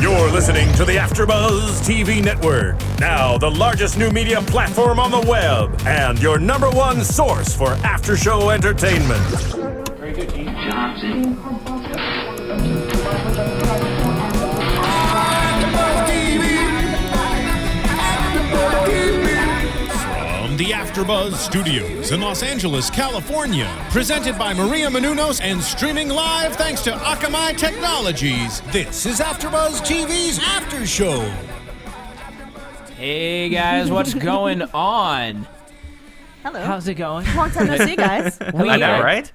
You're listening to the AFTERBUZZ TV Network, now the largest new media platform on the web, and your #1 source for after-show entertainment. Very good, Gene. Johnson. From the AFTERBUZZ Studios in Los Angeles, California, presented by Maria Menounos and streaming live thanks to Akamai Technologies, this is AFTERBUZZ TV's After Show. Hey guys, what's going on? Hello. How's it going? Long time no see, guys. I know, right?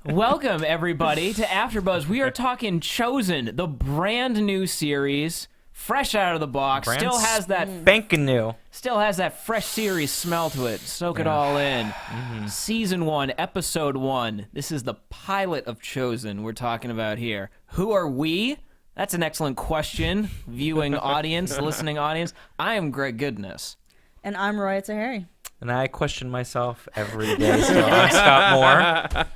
Welcome everybody to AfterBuzz. We are talking Chozen, the brand new series, fresh out of the box. Brand Still has that spanking new. Still has that fresh series smell to it. Soak it all in. Season 1, Episode 1. This is the pilot of Chozen we're talking about here. Who are we? That's an excellent question, viewing audience, listening audience. I am Greg Goodness. And I'm Roya Taheri. And I question myself every day still. I'm Scott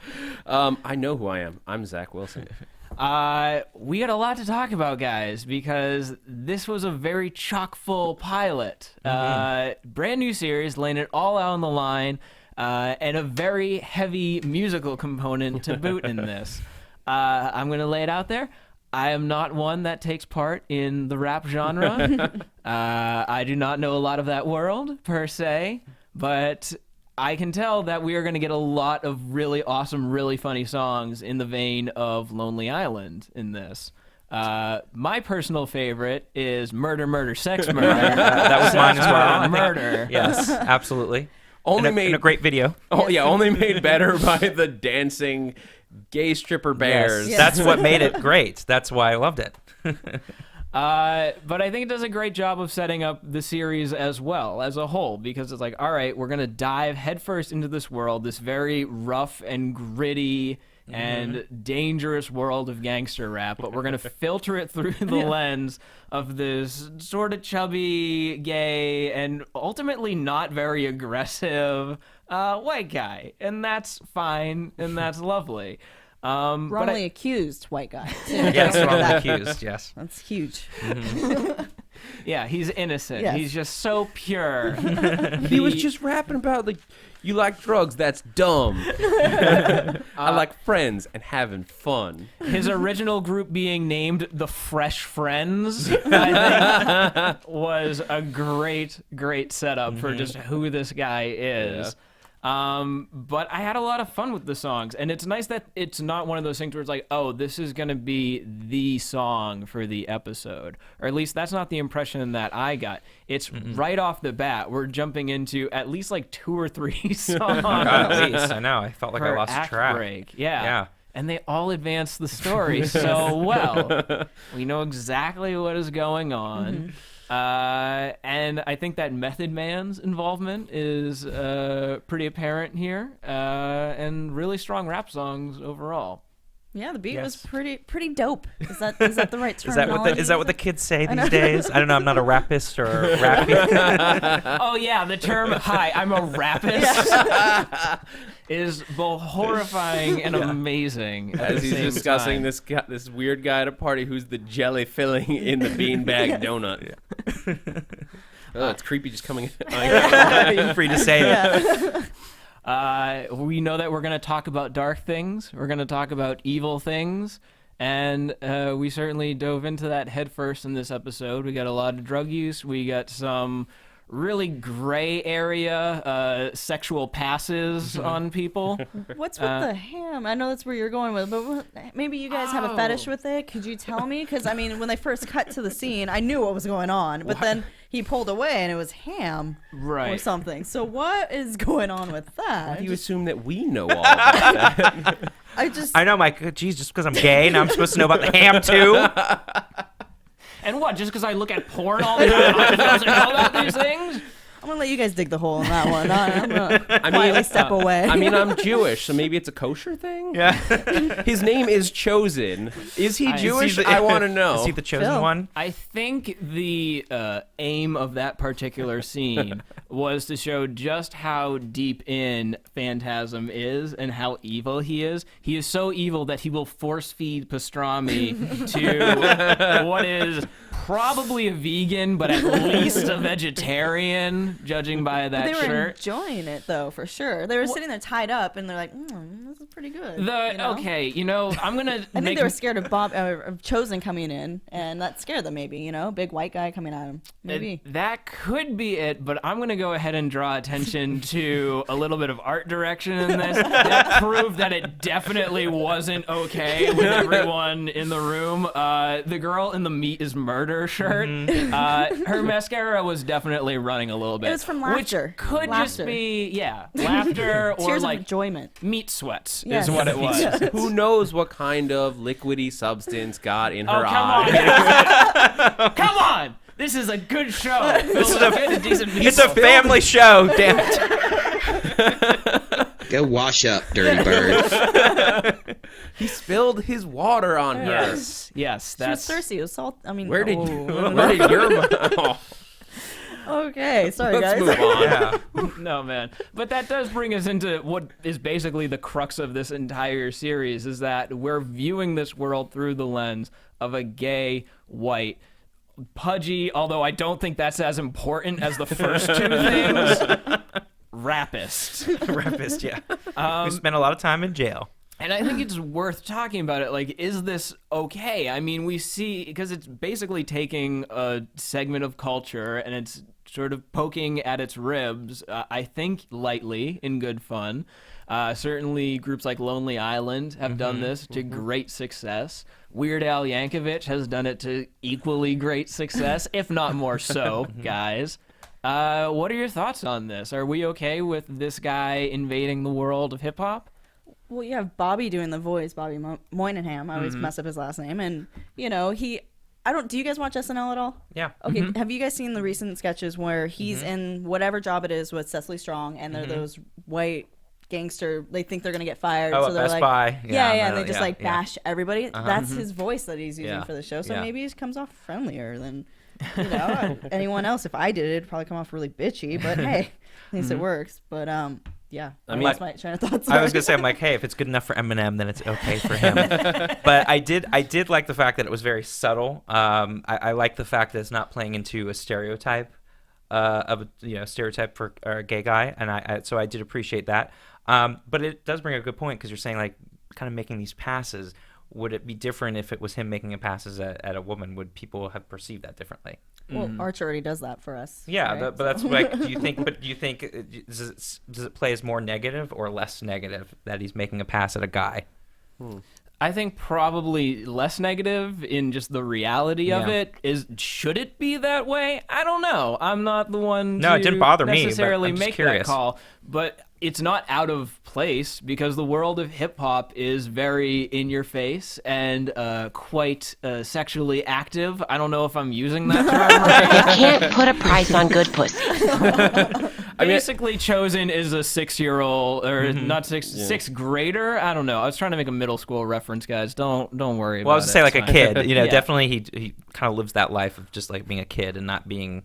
Moore. I know who I am. I'm Zach Wilson. We got a lot to talk about, guys, because this was a very chock-full pilot. Brand new series, laying it all out on the line, and a very heavy musical component to boot in this. I'm going to lay it out there. I am not one that takes part in the rap genre. I do not know a lot of that world, per se, but I can tell that we are going to get a lot of really awesome, really funny songs in the vein of Lonely Island in this. My personal favorite is Murder, Murder, Sex, Murder. That was mine as well. Murder. Yes, absolutely. Only in made a great video. Oh yeah, only made better by the dancing gay stripper bears. Yes. That's what made it great. That's why I loved it. But I think it does a great job of setting up the series as well, as a whole, because it's like, all right, we're going to dive headfirst into this world, this very rough and gritty and dangerous world of gangster rap, but we're going to filter it through the lens of this sort of chubby, gay, and ultimately not very aggressive white guy. And that's fine, and that's lovely. Wrongly accused white guy. too. Yes, Remember wrongly that. accused, yes. That's huge. Yeah, he's innocent. Yes. He's just so pure. He was just rapping about like, you like drugs, that's dumb. I like friends and having fun. His original group being named the Fresh Friends, I think, was a great, great setup for just who this guy is. But I had a lot of fun with the songs, and it's nice that it's not one of those things where it's like, oh, this is going to be the song for the episode. Or at least that's not the impression that I got. It's right off the bat, we're jumping into at least like 2 or 3 songs. At least, I know. I felt like I per lost act track. break. Yeah. Yeah. And they all advance the story so well. We know exactly what is going on. And I think that Method Man's involvement is pretty apparent here, and really strong rap songs overall. Yeah, the beat was Yes. pretty dope. Is that the right Is that terminology? what the kids say these days? I don't know. I'm not a rapist or a rappy. Oh yeah, the term "Hi, I'm a rapist" is both horrifying and amazing at As the he's same discussing time. this weird guy at a party who's the jelly filling in the beanbag donut. Oh, it's creepy just coming in. Free to say it. We know that we're going to talk about dark things. We're going to talk about evil things. And we certainly dove into that headfirst in this episode. We got a lot of drug use. We got some really gray area sexual passes on people. What's with the ham? I know that's where you're going with, but maybe you guys have a fetish with it. Could you tell me? Because I mean, when they first cut to the scene, I knew what was going on, but then he pulled away and it was ham or Right. something. So what is going on with that? Why do you assume that we know all about that? I know, Mike. Geez, just because I'm gay, now I'm supposed to know about the ham too. And what, just because I look at porn all the time, I'm supposed to know about these things? I'm gonna let you guys dig the hole in that one. I'm gonna quietly step away. I mean, I'm Jewish, so maybe it's a kosher thing? Yeah. His name is Chozen. Is he Jewish? Is he the- I want to know. Is he the chosen Phil. one? I think the aim of that particular scene was to show just how deep in Phantasm is and how evil he is. He is so evil that he will force feed pastrami to what is probably a vegan, but at least a vegetarian, judging by that They were shirt. enjoying it though, for sure. They were sitting there tied up, and they're like, "This is pretty good." Okay, I'm gonna. I think they were scared of of Chozen coming in, and that scared them. Maybe big white guy coming at him. Maybe that could be it. But I'm gonna go ahead and draw attention to a little bit of art direction in this. That proved that it definitely wasn't okay with everyone in the room. The girl in the meat is murder shirt. Her mascara was definitely running a little bit. It was from laughter. Which could just be laughter or tears like of enjoyment. meat sweats Yes. is what it was. Who knows what kind of liquidy substance got in her Come eye? on. Come on! This is a good show. It's a family show, damn it. Go wash up, dirty bird. He spilled his water on her. Yes, She that's was thirsty. It was salt. I mean, Where did oh. your oh. Okay, sorry Let's guys. move on. Yeah. no man. But that does bring us into what is basically the crux of this entire series: is that we're viewing this world through the lens of a gay, white, pudgy. Although I don't think that's as important as the first two things. Rapist. Rapist, yeah. We spent a lot of time in jail. And I think it's worth talking about it. Like, is this okay? I mean, we see, because it's basically taking a segment of culture and it's sort of poking at its ribs, I think lightly, in good fun. Certainly groups like Lonely Island have done this to great success. Weird Al Yankovic has done it to equally great success, if not more so, guys. What are your thoughts on this? Are we okay with this guy invading the world of hip-hop? Well, you have Bobby doing the voice, Bobby Moynihan. I always mess up his last name, and I don't. Do you guys watch SNL at all? Yeah. Okay. Have you guys seen the recent sketches where he's in whatever job it is with Cecily Strong, and they're those white gangster? They think they're gonna get fired, Oh, so they're Best like, Buy. and they just bash everybody. That's his voice that he's using Yeah. for the show. So Yeah. maybe he comes off friendlier than anyone else. If I did it, it'd probably come off really bitchy. But hey, at least it works. But yeah, I mean, that's my train of thoughts. I was gonna say, I'm like, hey, if it's good enough for Eminem, then it's okay for him. But I did like the fact that it was very subtle. I like the fact that it's not playing into a stereotype of stereotype for a gay guy, and so I did appreciate that. But it does bring a good point because you're saying like kind of making these passes. Would it be different if it was him making a passes at a woman? Would people have perceived that differently? Well, Arch already does that for us. Yeah, right? but that's like. Do you think does it play as more negative or less negative that he's making a pass at a guy? I think probably less negative in just the reality of Yeah. it. Should it be that way? I don't know. I'm not the one No, to it didn't bother me, but necessarily I'm just make curious. that call. But it's not out of place because the world of hip hop is very in your face and quite sexually active. I don't know if I'm using that term right. You can't put a price on good pussy. Basically, Chozen is a 6-year-old, or not sixth grader. I don't know. I was trying to make a middle school reference, guys. Don't worry about it. Well, I was to say like a It's fine. kid. Yeah. Definitely he kind of lives that life of just like being a kid and not being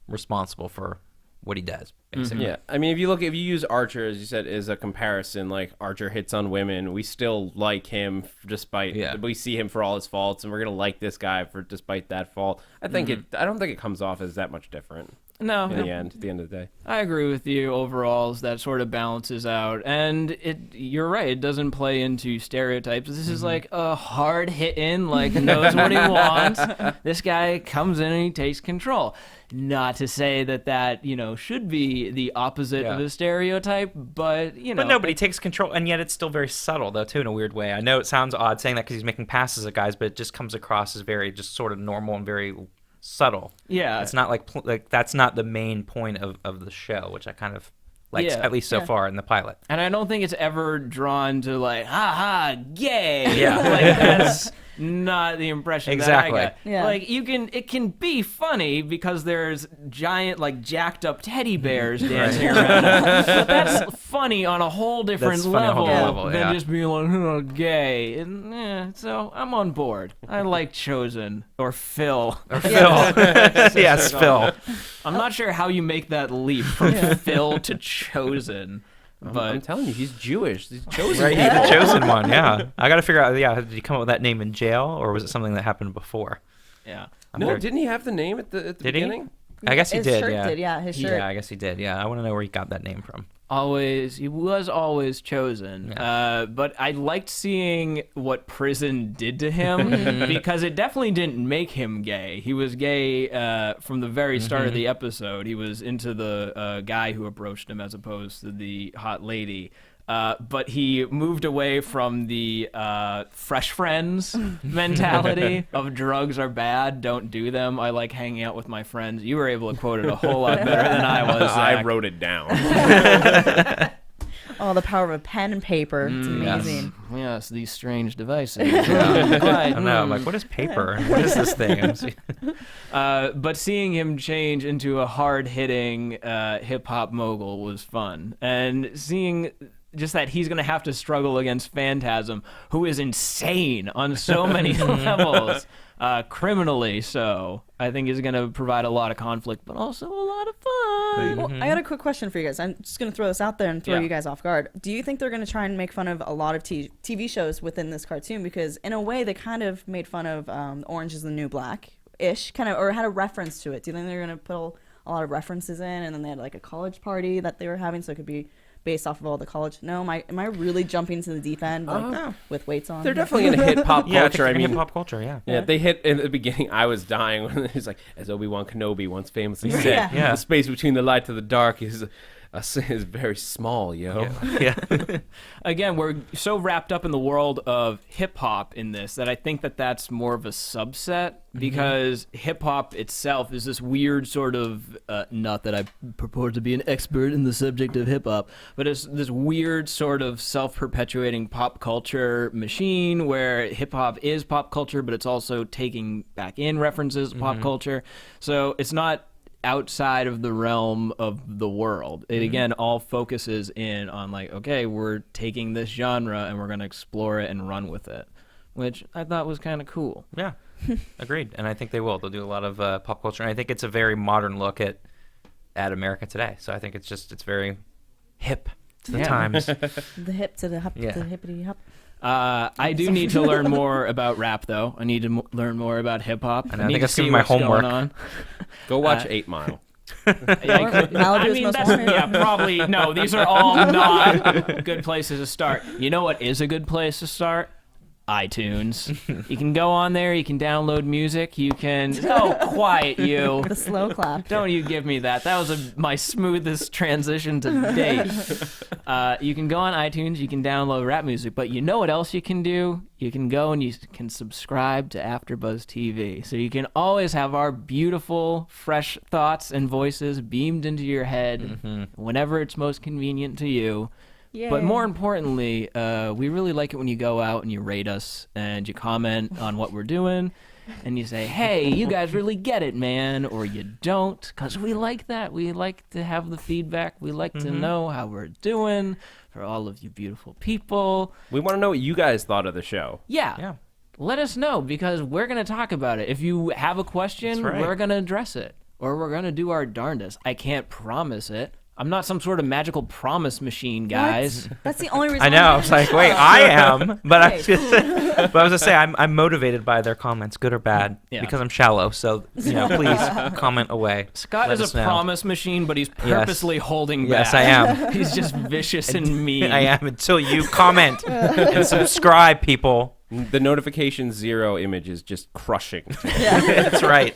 responsible for what he does, basically. Yeah, I mean, if you use Archer, as you said, as a comparison, like Archer hits on women, we still like him despite, we see him for all his faults, and we're going to like this guy for despite that fault. I think I don't think it comes off as that much different. No, At the end of the day. I agree with you overall. That sort of balances out, and you're right. It doesn't play into stereotypes. This is like a hard hitting, like knows what he wants. This guy comes in and he takes control. Not to say that should be the opposite of a stereotype, but But nobody takes control, and yet it's still very subtle, though, too, in a weird way. I know it sounds odd saying that because he's making passes at guys, but it just comes across as very just sort of normal and very subtle. Yeah, it's not like that's not the main point of the show, which I kind of like, at least so far in the pilot. And I don't think it's ever drawn to like, ha ha, gay. Yeah, like that's not the impression that I got. Yeah. Like it can be funny because there's giant like jacked up teddy bears dancing around, but that's funny on a whole different level than just being like, oh, gay. And, so I'm on board. I like Chozen or Phil. Yes, Phil. I'm not sure how you make that leap from Phil to Chozen. But I'm telling you, he's Jewish. He's chosen. Right, he's the chosen one. Yeah, I got to figure out. Yeah, did he come up with that name in jail, or was it something that happened before? Yeah. Didn't he have the name at the beginning? I guess he His did. shirt Yeah. did, yeah, his shirt. Yeah, I guess he did. Yeah, I want to know where he got that name from. He was always chosen. But I liked seeing what prison did to him because it definitely didn't make him gay. He was gay from the very start of the episode. He was into the guy who approached him as opposed to the hot lady. But he moved away from the fresh friends mentality of drugs are bad, don't do them. I like hanging out with my friends. You were able to quote it a whole lot better than I was. I wrote it down. Oh, the power of a pen and paper. It's amazing. Yes, these strange devices. I know. I'm like, what is paper? What is this thing? But seeing him change into a hard-hitting hip-hop mogul was fun. And seeing just that he's going to have to struggle against Phantasm, who is insane on so many levels, criminally so. I think is going to provide a lot of conflict, but also a lot of fun. Well, I got a quick question for you guys. I'm just going to throw this out there and throw you guys off guard. Do you think they're going to try and make fun of a lot of TV shows within this cartoon? Because in a way, they kind of made fun of Orange is the New Black-ish, kind of, or had a reference to it. Do you think they're going to put a lot of references in, and then they had like a college party that they were having, so it could be based off of all the college? No, am I really jumping to the deep end with weights on? They're definitely gonna hit pop culture. I mean, pop culture. Yeah, they hit in the beginning. I was dying when he's like, as Obi-Wan Kenobi once famously said, the space between the light and the dark is very small, yo. Yeah. Again, we're so wrapped up in the world of hip-hop in this that I think that that's more of a subset, because hip-hop itself is this weird sort of, not that I purport to be an expert in the subject of hip-hop, but it's this weird sort of self-perpetuating pop culture machine where hip-hop is pop culture, but it's also taking back in references to pop culture. So it's not outside of the realm of the world. It again all focuses in on like, okay, we're taking this genre and we're going to explore it and run with it, which I thought was kind of cool. Yeah, agreed. And I think they will. They'll do a lot of pop culture. And I think it's a very modern look at America today. So I think it's very hip to the times. The hip to the hop to the hippity hop. I do need to learn more about rap, though. I need to learn more about hip hop. I think that's gonna be my homework. Go watch 8 Mile. Probably. No, these are all not good places to start. You know what is a good place to start? iTunes. You can go on there, you can download music, you can... Oh, quiet you. The slow clap. Don't you give me that. That was my smoothest transition to date. You can go on iTunes, you can download rap music, but you know what else you can do? You can go and you can subscribe to AfterBuzz TV. So you can always have our beautiful, fresh thoughts and voices beamed into your head whenever it's most convenient to you. Yay. But more importantly, we really like it when you go out and you rate us and you comment on what we're doing and you say, hey, you guys really get it, man, or you don't, because we like that. We like to have the feedback. We like to know how we're doing for all of you beautiful people. We want to know what you guys thought of the show. Yeah. Let us know, because we're going to talk about it. If you have a question, we're going to address it, or we're going to do our darndest. I can't promise it. I'm not some sort of magical promise machine, guys. That's the only reason. I know. I was like, wait, I am, but I was gonna say I'm motivated by their comments, good or bad, because I'm shallow. So please comment away. Scott is a promise machine, but he's purposely holding back. Yes, I am. He's just vicious and mean. I am, until you comment and subscribe, people. The notification 0 image is just crushing. That's right.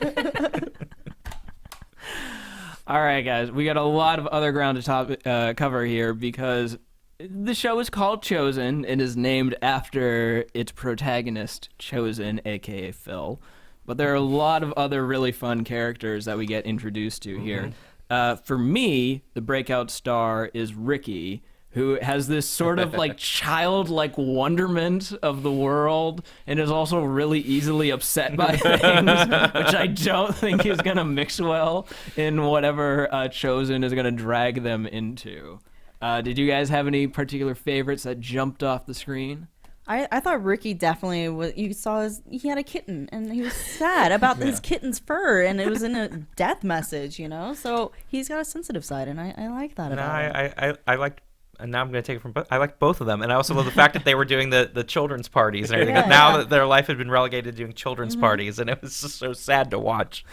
All right, guys, we got a lot of other ground to cover here, because the show is called Chozen and is named after its protagonist, Chozen, a.k.a. Phil. But there are a lot of other really fun characters that we get introduced to here. For me, the breakout star is Ricky, who has this sort of like childlike wonderment of the world and is also really easily upset by things, which I don't think is going to mix well in whatever Chozen is going to drag them into. Did you guys have any particular favorites that jumped off the screen? I thought Ricky definitely was. You saw he had a kitten and he was sad about his kitten's fur, and it was in a death message, So he's got a sensitive side, and I like that about him. I liked and now I'm going to take it from both. I like both of them, and I also love the fact that they were doing the children's parties and everything. Yeah, now yeah. that their life had been relegated to doing children's parties, and it was just so sad to watch.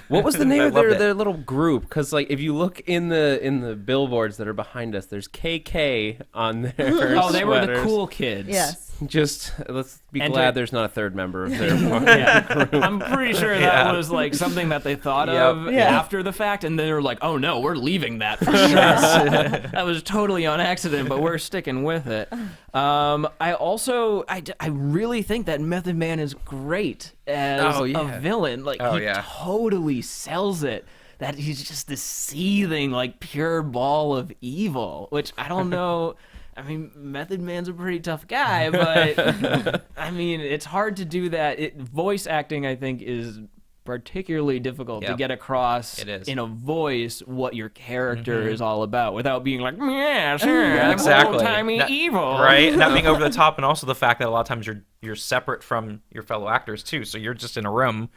What was the name I of loved it. their little group? Because like if you look in the billboards that are behind us, there's KK on there. Oh, they were the cool kids. Yes. Just let's be And glad to- there's not a third member of their Yeah. I'm pretty sure that was like something that they thought of Yeah. after the fact, and they were like, "Oh no, we're leaving that for sure." That was totally on accident, but we're sticking with it. I really think that Method Man is great as a villain. Like he totally sells it. That he's just this seething, like pure ball of evil, which I don't know. I mean, Method Man's a pretty tough guy, but I mean, it's hard to do that. Voice acting, I think, is particularly difficult to get across in a voice what your character is all about without being like, yeah, sure, Exactly. old-timey evil. Right? Not being over the top, and also the fact that a lot of times you're separate from your fellow actors too. So you're just in a room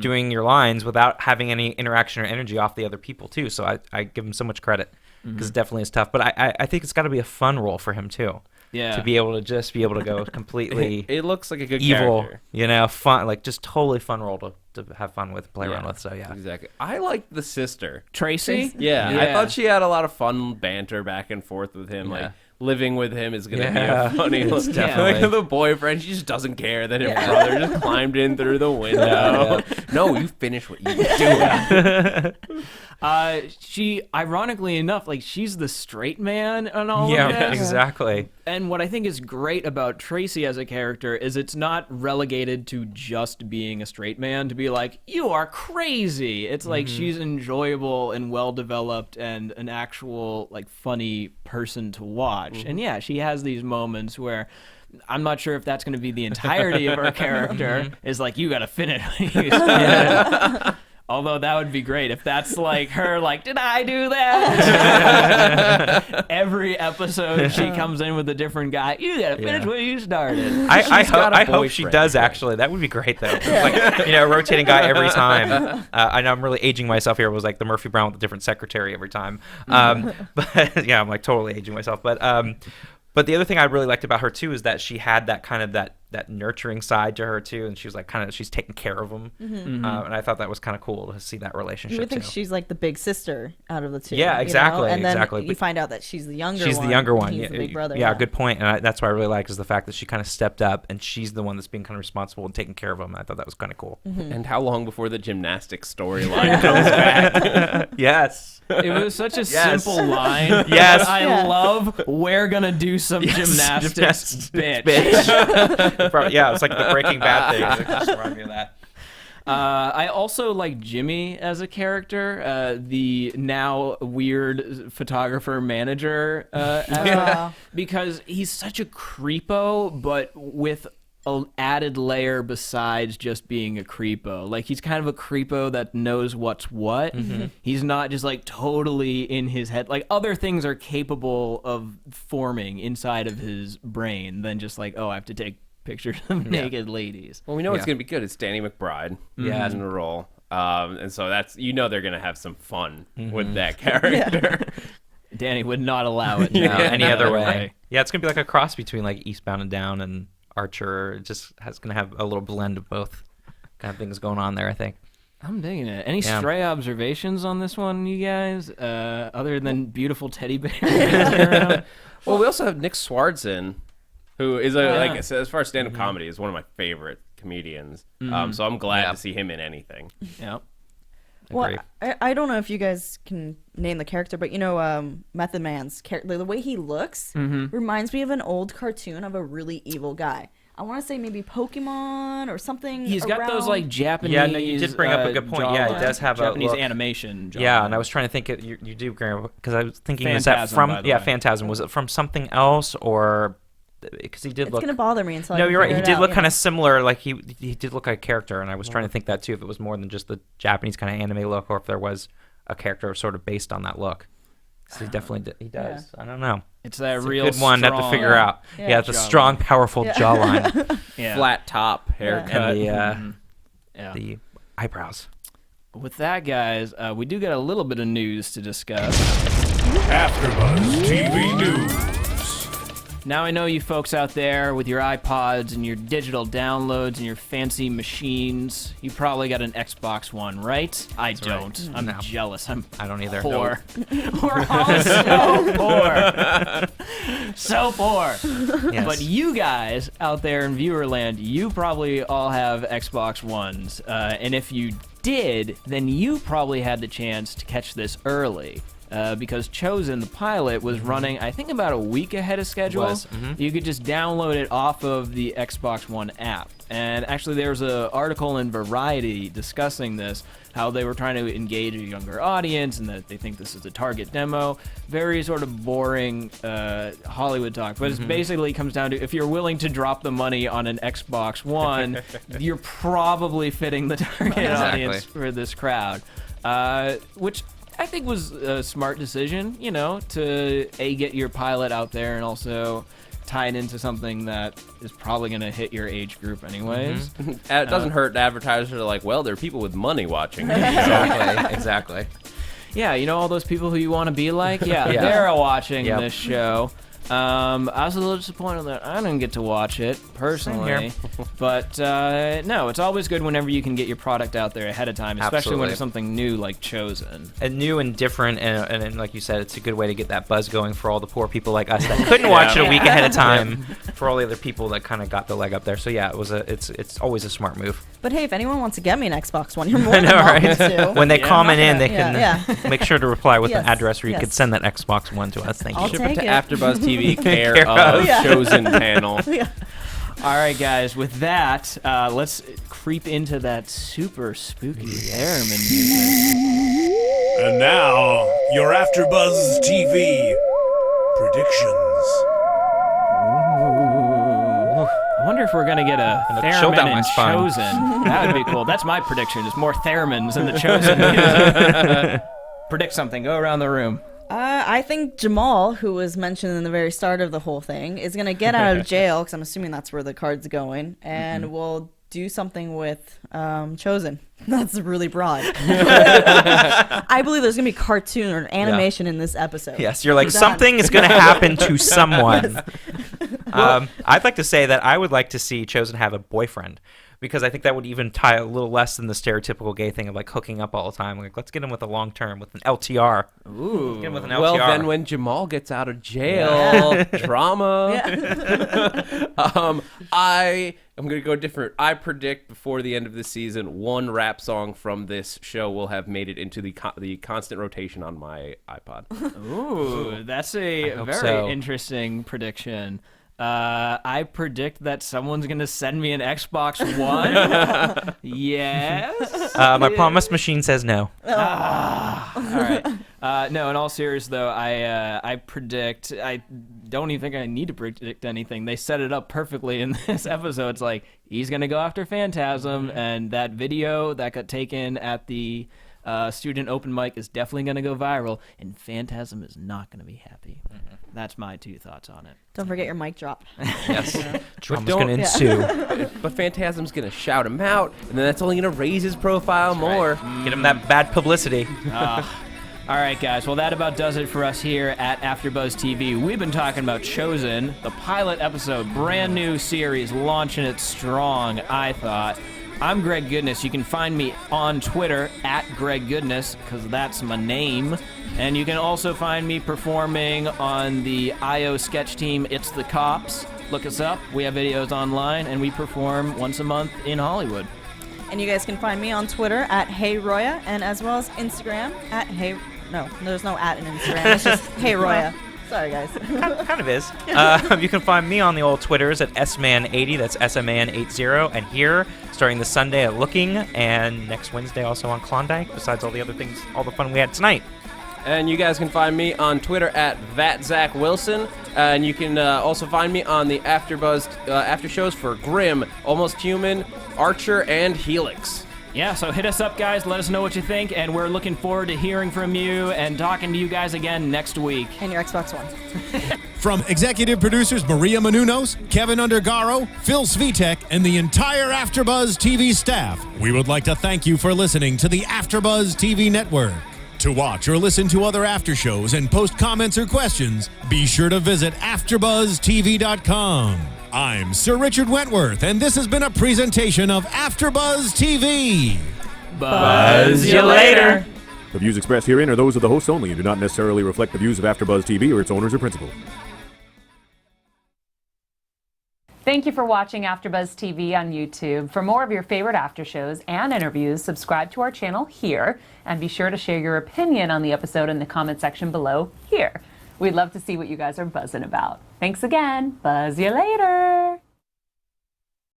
doing your lines without having any interaction or energy off the other people too. So I give him so much credit because it definitely is tough. But I think it's got to be a fun role for him too. Yeah. To be able to go completely It looks like a good evil, character. you know, fun, like just totally fun role to have fun with, play around with. So yeah. Exactly. I like the sister. Tracy? Yeah, I thought she had a lot of fun banter back and forth with him. Like living with him is gonna be a funny. It's definitely. Like the boyfriend, she just doesn't care that her brother just climbed in through the window. No, you finish what you do. She, ironically enough, like she's the straight man and all of Yeah, this. exactly. And what I think is great about Tracy as a character is it's not relegated to just being a straight man to be like, you are crazy. It's like she's enjoyable and well developed and an actual like funny person to watch. And yeah, she has these moments where I'm not sure if that's going to be the entirety of her character is like, you got to finish what you started. Although that would be great if that's like her, like, did I do that? Every episode she comes in with a different guy. You gotta finish what you started. I hope she does actually. That would be great though. Like, you know, rotating guy every time. I know I'm really aging myself here. It was like the Murphy Brown with a different secretary every time. But yeah, I'm like totally aging myself. But the other thing I really liked about her too is that she had that kind of that nurturing side to her too, and she was like she's taking care of him, and I thought that was kind of cool to see that relationship. You would think too. she's like the big sister out of the two. Yeah, exactly, You know? And then exactly. you find out that she's the younger one. She's the younger one. He's the big brother. Yeah, good point. And that's what I really like is the fact that she kind of stepped up and she's the one that's being kind of responsible and taking care of him. I thought that was kind of cool. And how long before the gymnastics storyline comes back? Yes. It was such a simple line. Yes. But I love, we're gonna do some gymnastics, bitch. Yeah, it's like the Breaking Bad thing. It just reminded me of that. I also like Jimmy as a character, the now weird photographer manager, because he's such a creepo, but with an added layer besides just being a creepo. Like he's kind of a creepo that knows what's what. He's not just like totally in his head. Like other things are capable of forming inside of his brain than just like, oh, I have to take pictures of naked ladies. Well, we know it's gonna be good. It's Danny McBride. Yeah. In the role. And so that's they're gonna have some fun with that character. Danny would not allow it Any other way. Yeah, it's gonna be like a cross between like Eastbound and Down and Archer. It just gonna have a little blend of both kind of things going on there, I think. I'm digging it. Any stray observations on this one, you guys? Other than beautiful teddy bears? Well, we also have Nick Swardson, who is like as far as stand-up comedy is one of my favorite comedians. So I'm glad to see him in anything. Yep. Well, I don't know if you guys can name the character, but you know, Method Man's character, the way he looks reminds me of an old cartoon of a really evil guy. I want to say maybe Pokemon or something. He's got those like Japanese. Yeah, no, you did bring up a good point. Yeah, he does have Japanese a look. animation. Yeah, and I was trying to think. You do, because I was thinking, Phantasm, is that from? by the Yeah, way. Phantasm. Was it from something else or? Because he did It's look. gonna bother me until. No, I you're right. figure He it did out, look you kind know? of similar. Like he did look like a character, and I was trying to think that too. If it was more than just the Japanese kind of anime look, or if there was a character sort of based on that look. So he definitely he does. I don't know. It's that It's real a good one to have to figure out. Yeah, it's a strong, powerful jawline Flat top haircut. and the eyebrows. With that, guys, we do get a little bit of news to discuss. AfterBuzz TV News. Now I know you folks out there with your iPods and your digital downloads and your fancy machines, you probably got an Xbox One, right? I don't. Right. I'm No. jealous. I'm I don't either. poor. We're all so poor. So poor. Yes. But you guys out there in viewerland, you probably all have Xbox Ones. And if you did, then you probably had the chance to catch this early. Because Chozen, the pilot, was running, I think, about a week ahead of schedule. You could just download it off of the Xbox One app. And actually, there's an article in Variety discussing this, how they were trying to engage a younger audience and that they think this is a target demo. Very sort of boring Hollywood talk. But it basically comes down to, if you're willing to drop the money on an Xbox One, you're probably fitting the target audience for this crowd. Which I think was a smart decision, you know, to get your pilot out there and also tie it into something that is probably going to hit your age group anyways. It doesn't hurt advertisers are like, well, there are people with money watching. Exactly. Yeah, you know all those people who you want to be like? Yeah, they're watching this show. I was a little disappointed that I didn't get to watch it personally, but no, it's always good whenever you can get your product out there ahead of time, especially when it's something new like Chozen. And new and different, and like you said, it's a good way to get that buzz going for all the poor people like us that couldn't watch it a week ahead of time. For all the other people that kind of got the leg up there. So yeah, it's always a smart move. But hey, if anyone wants to get me an Xbox One, you're more than welcome to. When they comment in, they can make sure to reply with Yes, an address where you yes. could send that Xbox One to us. Thank I'll you. Ship take it to it. AfterBuzz TV, care of Chosen panel. All right, guys, with that, let's creep into that super spooky theremin music. And now, your AfterBuzz TV predictions. I wonder if we're going to get a chill theremin down my in spine. Chozen. That would be cool. That's my prediction. There's more theremins in the Chozen music. Predict something. Go around the room. I think Jamal, who was mentioned in the very start of the whole thing, is going to get out of jail, because I'm assuming that's where the card's going, and will do something with Chozen. That's really broad. I believe there's going to be cartoon or animation in this episode. Yes, you're like, something is going to happen to someone. I'd like to say that I would like to see Chozen have a boyfriend, because I think that would even tie a little less than the stereotypical gay thing of like hooking up all the time. Like, let's get him with a long term, with an LTR. Ooh. Get him with an LTR. Well, then when Jamal gets out of jail, drama. I am going to go different. I predict before the end of the season, one rap song from this show will have made it into the constant rotation on my iPod. Ooh, that's a very interesting prediction. I predict that someone's going to send me an Xbox One. Yes. My promise machine says no. All right. No, in all seriousness, though, I predict. I don't even think I need to predict anything. They set it up perfectly in this episode. It's like he's gonna go after Phantasm, and that video that got taken at the student open mic is definitely gonna go viral, and Phantasm is not gonna be happy. That's my 2 thoughts on it. Don't forget your mic drop. Yes. Drama's going to ensue. But Phantasm's going to shout him out, and then that's only going to raise his profile more. Get him that bad publicity. All right, guys. Well, that about does it for us here at AfterBuzz TV. We've been talking about Chozen, the pilot episode, brand new series, launching it strong, I thought. I'm Greg Goodness. You can find me on Twitter at Greg Goodness, because that's my name. And you can also find me performing on the IO sketch team, It's the Cops. Look us up. We have videos online, and we perform once a month in Hollywood. And you guys can find me on Twitter at Hey Roya, and as well as Instagram at Hey... No, there's no at in Instagram. It's just Hey Roya. Sorry, guys. Kind of is. You can find me on the old Twitters at SMan80, that's SMan80, and here, starting this Sunday at Looking, and next Wednesday also on Klondike, besides all the other things, all the fun we had tonight. And you guys can find me on Twitter at @ZachWilson. And you can also find me on the AfterBuzz after shows for Grimm, Almost Human, Archer, and Helix. Yeah, so hit us up, guys. Let us know what you think, and we're looking forward to hearing from you and talking to you guys again next week. And your Xbox One. From executive producers Maria Menounos, Kevin Undergaro, Phil Svitek, and the entire AfterBuzz TV staff, we would like to thank you for listening to the AfterBuzz TV Network. To watch or listen to other after shows and post comments or questions, be sure to visit AfterBuzzTV.com. I'm Sir Richard Wentworth, and this has been a presentation of AfterBuzz TV. Buzz you later. The views expressed herein are those of the hosts only and do not necessarily reflect the views of AfterBuzz TV or its owners or principals. Thank you for watching AfterBuzz TV on YouTube. For more of your favorite after shows and interviews, subscribe to our channel here, and be sure to share your opinion on the episode in the comment section below here. We'd love to see what you guys are buzzing about. Thanks again. Buzz you later.